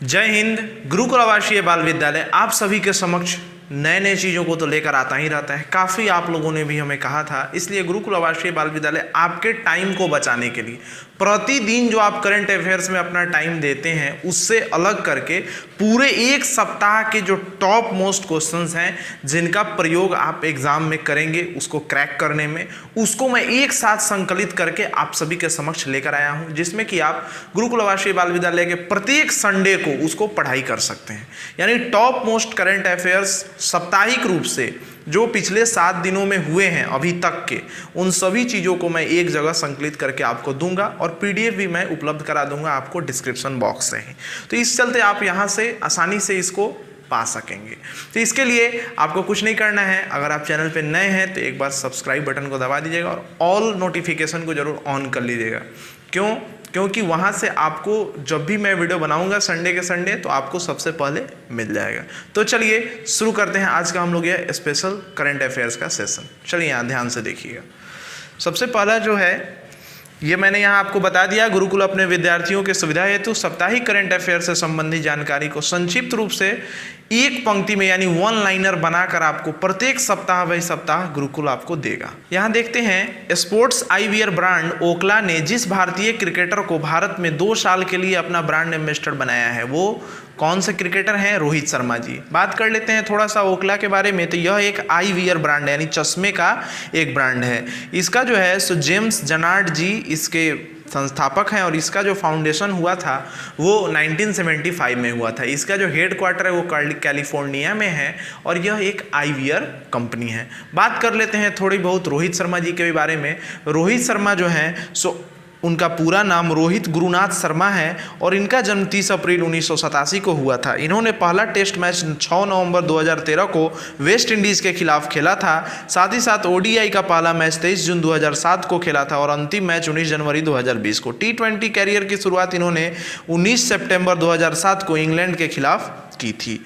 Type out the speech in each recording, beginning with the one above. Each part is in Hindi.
जय हिंद। गुरुकुल आवासीय बाल विद्यालय आप सभी के समक्ष नए नए चीज़ों को तो लेकर आता ही रहता है। काफ़ी आप लोगों ने भी हमें कहा था, इसलिए गुरुकुल आवासीय बाल विद्यालय आपके टाइम को बचाने के लिए प्रतिदिन जो आप करंट अफेयर्स में अपना टाइम देते हैं उससे अलग करके पूरे एक सप्ताह के जो टॉप मोस्ट क्वेश्चंस हैं जिनका प्रयोग आप एग्जाम में करेंगे उसको क्रैक करने में, उसको मैं एक साथ संकलित करके आप सभी के समक्ष लेकर आया हूं, जिसमें कि आप गुरुकुल आवासीय बाल विद्यालय के प्रत्येक संडे को उसको पढ़ाई कर सकते हैं। यानी टॉप मोस्ट करंट अफेयर्स साप्ताहिक रूप से जो पिछले 7 दिनों में हुए हैं अभी तक के, उन सभी चीज़ों को मैं एक जगह संकलित करके आपको दूंगा और पीडीएफ भी मैं उपलब्ध करा दूंगा आपको डिस्क्रिप्शन बॉक्स से ही। तो इस चलते आप यहाँ से आसानी से इसको पा सकेंगे। तो इसके लिए आपको कुछ नहीं करना है। अगर आप चैनल पे नए हैं तो एक बार सब्सक्राइब बटन को दबा दीजिएगा और ऑल नोटिफिकेशन को जरूर ऑन कर लीजिएगा। क्योंकि वहाँ से आपको जब भी मैं वीडियो बनाऊंगा संडे के संडे तो आपको सबसे पहले मिल जाएगा। तो चलिए शुरू करते हैं आज का हम लोग ये स्पेशल करंट अफेयर्स का सेशन। चलिए यहाँ ध्यान से देखिएगा। सबसे पहला जो है ये मैंने यहाँ आपको बता दिया, गुरुकुल अपने विद्यार्थियों के सुविधा हेतु साप्ताहिक करंट अफेयर से संबंधित जानकारी को संक्षिप्त रूप से एक पंक्ति में यानी वन लाइनर बनाकर आपको प्रत्येक सप्ताह वही सप्ताह गुरुकुल आपको देगा। यहाँ देखते हैं, स्पोर्ट्स आईवियर ब्रांड ओखला ने जिस भारतीय क्रिकेटर को भारत में 2 साल के लिए अपना ब्रांड एम्बेसडर बनाया है वो कौन से क्रिकेटर हैं? रोहित शर्मा जी। बात कर लेते हैं थोड़ा सा ओखला के बारे में। तो यह एक आईवियर ब्रांड है यानी चश्मे का एक ब्रांड है। इसका जो है सो जेम्स जनार्ड जी इसके संस्थापक हैं और इसका जो फाउंडेशन हुआ था वो 1975 में हुआ था। इसका जो हेड क्वार्टर है वो कैलिफोर्निया में है और यह एक आईवियर कंपनी है। बात कर लेते हैं थोड़ी बहुत रोहित शर्मा जी के भी बारे में। रोहित शर्मा जो हैं सो उनका पूरा नाम रोहित गुरुनाथ शर्मा है और इनका जन्म 30 अप्रैल 1987 को हुआ था। इन्होंने पहला टेस्ट मैच 6 नवंबर 2013 को वेस्ट इंडीज़ के खिलाफ खेला था। साथ ही साथ ओडीआई का पहला मैच 23 जून 2007 को खेला था और अंतिम मैच 19 जनवरी 2020 को। टी20 कैरियर की शुरुआत इन्होंने 19 सितंबर 2007 को इंग्लैंड के खिलाफ की थी।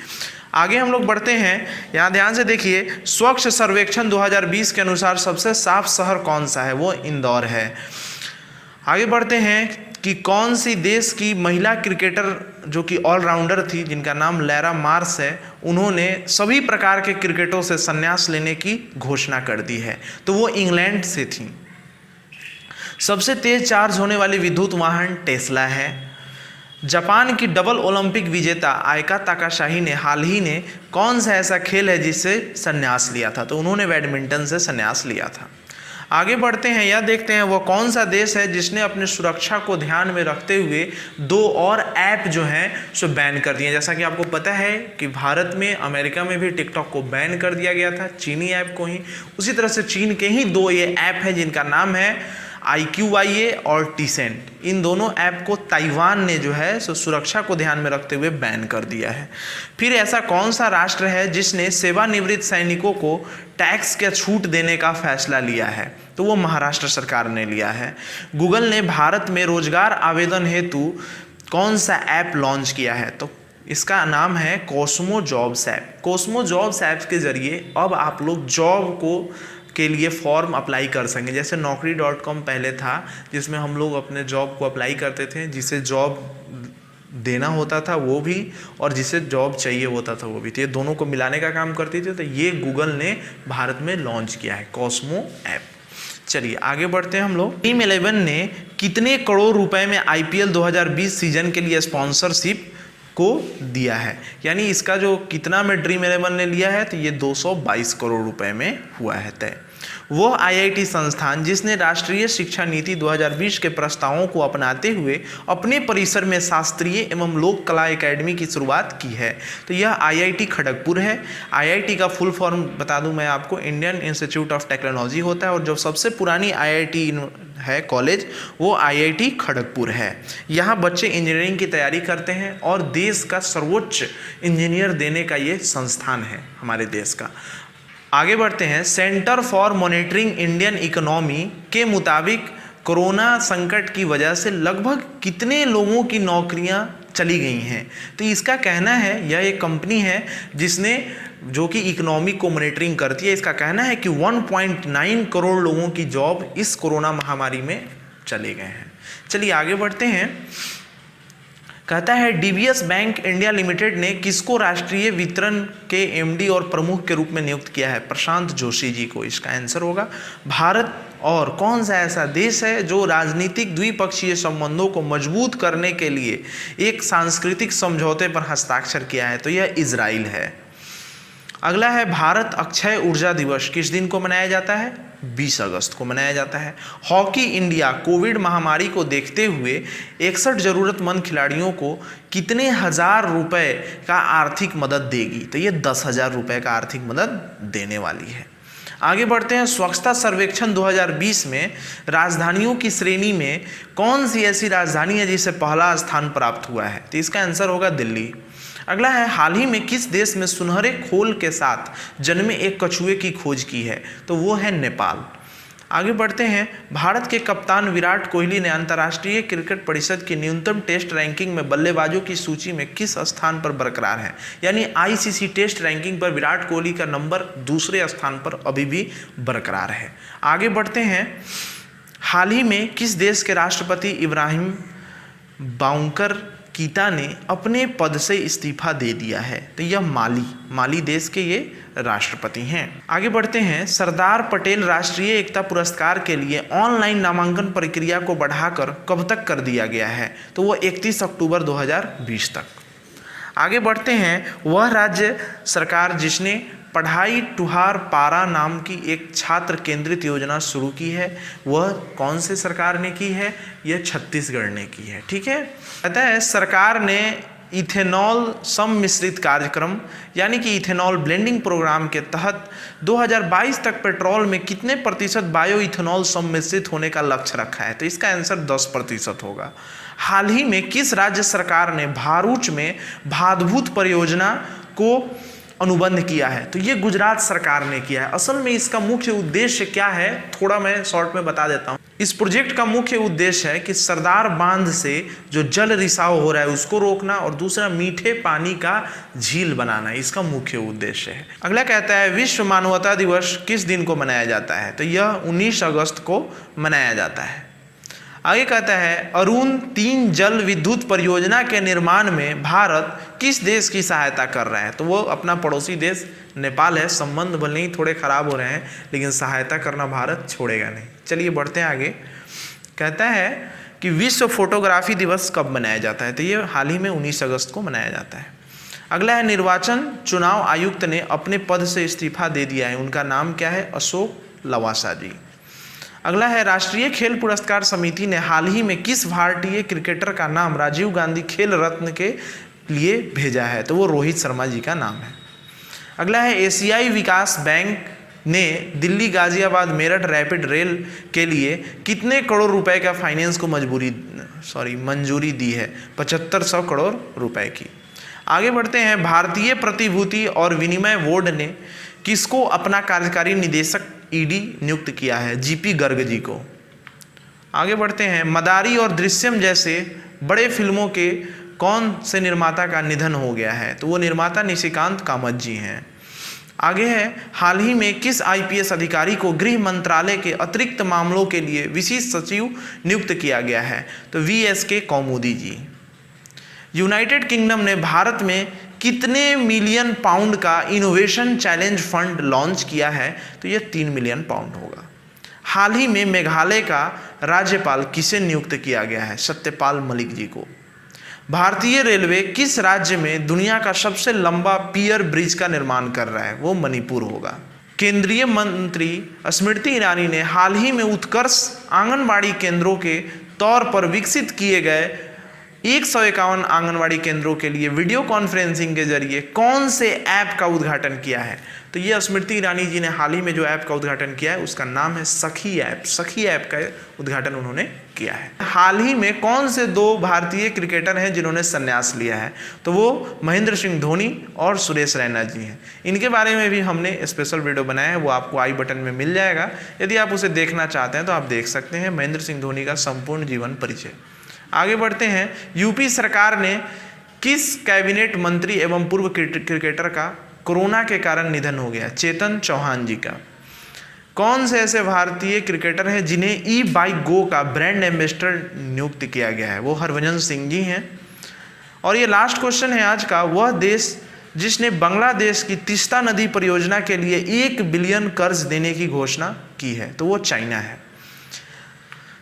आगे हम लोग बढ़ते हैं, यहाँ ध्यान से देखिए। स्वच्छ सर्वेक्षण 2020 के अनुसार सबसे साफ शहर कौन सा है? वो इंदौर है। आगे बढ़ते हैं कि कौन सी देश की महिला क्रिकेटर जो कि ऑलराउंडर थी जिनका नाम लैरा मार्स है, उन्होंने सभी प्रकार के क्रिकेटों से संन्यास लेने की घोषणा कर दी है। तो वो इंग्लैंड से थी। सबसे तेज चार्ज होने वाली विद्युत वाहन टेस्ला है। जापान की डबल ओलंपिक विजेता आयका ताकाशाही ने हाल ही ने कौन सा ऐसा खेल है जिससे संन्यास लिया था? तो उन्होंने बैडमिंटन से संन्यास लिया था। आगे बढ़ते हैं, यह देखते हैं वो कौन सा देश है जिसने अपने सुरक्षा को ध्यान में रखते हुए 2 और ऐप जो हैं सो बैन कर दिए। जैसा कि आपको पता है कि भारत में, अमेरिका में भी टिकटॉक को बैन कर दिया गया था, चीनी ऐप को ही। उसी तरह से चीन के ही 2 ये ऐप हैं जिनका नाम है IQIA और टीसेंट। इन दोनों ऐप को ताइवान ने जो है सो सुरक्षा को ध्यान में रखते हुए बैन कर दिया है। फिर ऐसा कौन सा राष्ट्र है जिसने सेवानिवृत्त सैनिकों को टैक्स के छूट देने का फैसला लिया है? तो वो महाराष्ट्र सरकार ने लिया है। गूगल ने भारत में रोजगार आवेदन हेतु कौन सा ऐप लॉन्च किया है? तो इसका नाम है Cosmo jobs app. Cosmo jobs app के जरिए अब आप लोग जॉब को के लिए फॉर्म अप्लाई कर सकेंगे। जैसे naukri.com पहले था जिसमें हम लोग अपने जॉब को अप्लाई करते थे, जिसे जॉब देना होता था वो भी और जिसे जॉब चाहिए होता था वो भी। तो ये दोनों को मिलाने का काम करती थी। तो ये गूगल ने भारत में लॉन्च किया है कॉस्मो ऐप। चलिए आगे बढ़ते हैं हम लोग। टीम 11 ने कितने करोड़ रुपए में IPL 2020 सीजन के लिए स्पॉन्सरशिप को दिया है? यानी इसका जो कितना में ड्रीम 11 ने लिया है तो ये 222 करोड़ रुपए में हुआ है तय। वो IIT संस्थान जिसने राष्ट्रीय शिक्षा नीति 2020 के प्रस्तावों को अपनाते हुए अपने परिसर में शास्त्रीय एवं लोक कला एकेडमी की शुरुआत की है, तो यह IIT खड़गपुर है। IIT का फुल फॉर्म बता दूं मैं आपको, इंडियन इंस्टीट्यूट ऑफ टेक्नोलॉजी होता है और जो सबसे पुरानी IIT है कॉलेज वो IIT खड़गपुर है। यहाँ बच्चे इंजीनियरिंग की तैयारी करते हैं और देश का सर्वोच्च इंजीनियर देने का ये संस्थान है हमारे देश का। आगे बढ़ते हैं, centre for monitoring Indian economy के मुताबिक कोरोना संकट की वजह से लगभग कितने लोगों की नौकरियां चली गई हैं? तो इसका कहना है, यह एक कंपनी है जिसने जो कि इकोनॉमी को मॉनिटरिंग करती है, इसका कहना है कि 1.9 करोड़ लोगों की जॉब इस कोरोना महामारी में चले गए हैं। चलिए आगे बढ़ते हैं। कहता है डीबीएस बैंक इंडिया लिमिटेड ने किसको राष्ट्रीय वितरण के एमडी और प्रमुख के रूप में नियुक्त किया है? प्रशांत जोशी जी को। इसका आंसर होगा भारत। और कौन सा ऐसा देश है जो राजनीतिक द्विपक्षीय संबंधों को मजबूत करने के लिए एक सांस्कृतिक समझौते पर हस्ताक्षर किया है? तो यह इजराइल है। अगला है भारत अक्षय ऊर्जा दिवस किस दिन को मनाया जाता है? 20 अगस्त को मनाया जाता है। हॉकी इंडिया कोविड महामारी को देखते हुए 61 जरूरतमंद खिलाड़ियों को कितने हजार रुपए का आर्थिक मदद देगी? तो ये 10,000 रुपए का आर्थिक मदद देने वाली है। आगे बढ़ते हैं। स्वच्छता सर्वेक्षण 2020 में राजधानियों की श्रेणी में कौन सी ऐसी राजधानी है जिसे पहला स्थान प्राप्त हुआ है? तो इसका आंसर होगा दिल्ली। अगला है हाल ही में किस देश में सुनहरे खोल के साथ जन्मे एक कछुए की खोज की है? तो वो है नेपाल। आगे बढ़ते हैं। भारत के कप्तान विराट कोहली ने अंतर्राष्ट्रीय क्रिकेट परिषद की न्यूनतम टेस्ट रैंकिंग में बल्लेबाजों की सूची में किस स्थान पर बरकरार है? यानी आईसीसी टेस्ट रैंकिंग पर विराट कोहली का नंबर दूसरे स्थान पर अभी भी बरकरार है। आगे बढ़ते हैं। हाल ही में किस देश के राष्ट्रपति इब्राहिम बाउंकर कीता ने अपने पद से इस्तीफा दे दिया है? तो यह माली देश के ये राष्ट्रपति हैं। आगे बढ़ते हैं। सरदार पटेल राष्ट्रीय एकता पुरस्कार के लिए ऑनलाइन नामांकन प्रक्रिया को बढ़ाकर कब तक कर दिया गया है? तो वो 31 अक्टूबर 2020 तक। आगे बढ़ते हैं। वह राज्य सरकार जिसने पढ़ाई टुहार पारा नाम की एक छात्र केंद्रित योजना शुरू की है, वह कौन से सरकार ने की है? यह छत्तीसगढ़ ने की है। ठीक है। कहता है सरकार ने इथेनॉल सम्मिश्रित कार्यक्रम यानी कि इथेनॉल ब्लेंडिंग प्रोग्राम के तहत 2022 तक पेट्रोल में कितने प्रतिशत बायो इथेनॉल सम्मिश्रित होने का लक्ष्य रखा है? तो इसका आंसर 10% होगा। हाल ही में किस राज्य सरकार ने भारूच में भादभूत परियोजना को अनुबंध किया है? तो ये गुजरात सरकार ने किया है। असल में इसका मुख्य उद्देश्य क्या है, थोड़ा मैं शॉर्ट में बता देता हूँ। इस प्रोजेक्ट का मुख्य उद्देश्य है कि सरदार बांध से जो जल रिसाव हो रहा है उसको रोकना और दूसरा मीठे पानी का झील बनाना, इसका मुख्य उद्देश्य है। अगला कहता है विश्व मानवता दिवस किस दिन को मनाया जाता है? तो यह 19 अगस्त को मनाया जाता है। आगे कहता है अरुण 3 जल विद्युत परियोजना के निर्माण में भारत किस देश की सहायता कर रहा है? तो वो अपना पड़ोसी देश नेपाल है। संबंध भले ही थोड़े खराब हो रहे हैं लेकिन सहायता करना भारत छोड़ेगा नहीं। चलिए बढ़ते हैं आगे। कहता है कि विश्व फोटोग्राफी दिवस कब मनाया जाता है? तो ये हाल ही में 19 अगस्त को मनाया जाता है। अगला है निर्वाचन चुनाव आयुक्त ने अपने पद से इस्तीफा दे दिया है, उनका नाम क्या है? अशोक लवासा जी। अगला है राष्ट्रीय खेल पुरस्कार समिति ने हाल ही में किस भारतीय क्रिकेटर का नाम राजीव गांधी खेल रत्न के लिए भेजा है? तो वो रोहित शर्मा जी का नाम है। अगला है एशियाई विकास बैंक ने दिल्ली गाजियाबाद मेरठ रैपिड रेल के लिए कितने करोड़ रुपए का फाइनेंस को मंजूरी दी है? 7500 करोड़ रुपए की। आगे बढ़ते हैं। भारतीय प्रतिभूति और विनिमय बोर्ड ने किसको अपना कार्यकारी निदेशक ईडी नियुक्त किया है? जीपी गर्ग जी को। आगे बढ़ते हैं। मदारी और दृश्यम जैसे बड़े फिल्मों के कौन से निर्माता का निधन हो गया है? तो वो निर्माता निशिकांत कामत जी हैं। आगे है हाल ही में किस आईपीएस अधिकारी को गृह मंत्रालय के अतिरिक्त मामलों के लिए विशेष सचिव नियुक्त किया गया है? तो वीएसके कौमुदी जी। यूनाइटेड किंगडम ने भारत में कितने मिलियन पाउंड का इनोवेशन चैलेंज फंड लॉन्च किया है? तो यह 3 मिलियन पाउंड होगा। हाल ही में मेघालय का राज्यपाल किसे नियुक्त किया गया है? सत्यपाल मलिक जी को। भारतीय रेलवे किस राज्य में दुनिया का सबसे लंबा पियर ब्रिज का निर्माण कर रहा है? वो मणिपुर होगा। केंद्रीय मंत्री स्मृति ईरानी ने हाल ही में उत्कर्ष आंगनबाड़ी केंद्रों के तौर पर विकसित किए गए 151 आंगनवाड़ी केंद्रों के लिए वीडियो कॉन्फ्रेंसिंग के जरिए कौन से ऐप का उद्घाटन किया है? तो ये स्मृति ईरानी जी ने हाल ही में जो ऐप का उद्घाटन किया है उसका नाम है सखी ऐप। सखी ऐप का उद्घाटन उन्होंने किया है। हाल ही में कौन से 2 भारतीय क्रिकेटर हैं जिन्होंने संन्यास लिया है? तो वो महेंद्र सिंह धोनी और सुरेश रैना जी हैं। इनके बारे में भी हमने स्पेशल वीडियो बनाया है, वो आपको आई बटन में मिल जाएगा। यदि आप उसे देखना चाहते हैं तो आप देख सकते हैं, महेंद्र सिंह धोनी का संपूर्ण जीवन परिचय। आगे बढ़ते हैं। यूपी सरकार ने किस कैबिनेट मंत्री एवं पूर्व क्रिकेटर का कोरोना के कारण निधन हो गया? चेतन चौहान जी का। कौन से ऐसे भारतीय क्रिकेटर हैं जिन्हें ई बाइक गो का ब्रांड एम्बेसडर नियुक्त किया गया है? वो हरभजन सिंह जी हैं। और ये लास्ट क्वेश्चन है आज का, वह देश जिसने बांग्लादेश की तीस्ता नदी परियोजना के लिए 1 बिलियन कर्ज देने की घोषणा की है, तो वो चाइना है।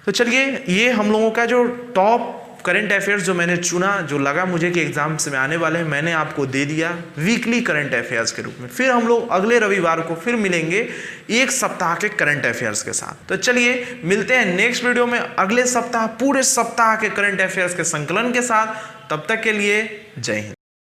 तो चलिए, ये हम लोगों का जो टॉप करंट अफेयर्स जो मैंने चुना, जो लगा मुझे कि एग्जाम्स में आने वाले हैं, मैंने आपको दे दिया वीकली करंट अफेयर्स के रूप में। फिर हम लोग अगले रविवार को फिर मिलेंगे एक सप्ताह के करंट अफेयर्स के साथ। तो चलिए मिलते हैं नेक्स्ट वीडियो में अगले सप्ताह पूरे सप्ताह के करंट अफेयर्स के संकलन के साथ। तब तक के लिए जय हिंद।